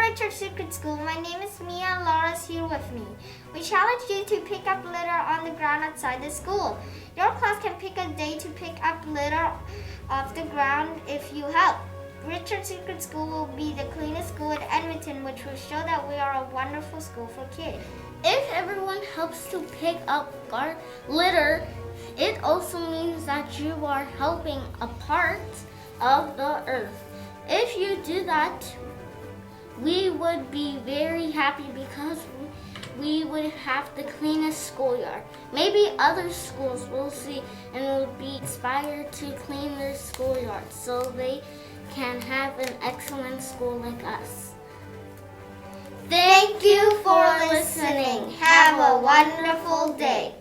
Richard Secret School. My name is Mia and Laura's here with me. We challenge you to pick up litter on the ground outside the school. Your class can pick a day to pick up litter off the ground if you help. Richard Secret School will be the cleanest school in Edmonton, which will show that we are a wonderful school for kids. If everyone helps to pick up litter, it also means that you are helping a part of the earth. If you do that, we would be very happy because we would have the cleanest schoolyard. Maybe other schools will see and will be inspired to clean their schoolyard so they can have an excellent school like us. Thank you for listening. Have a wonderful day.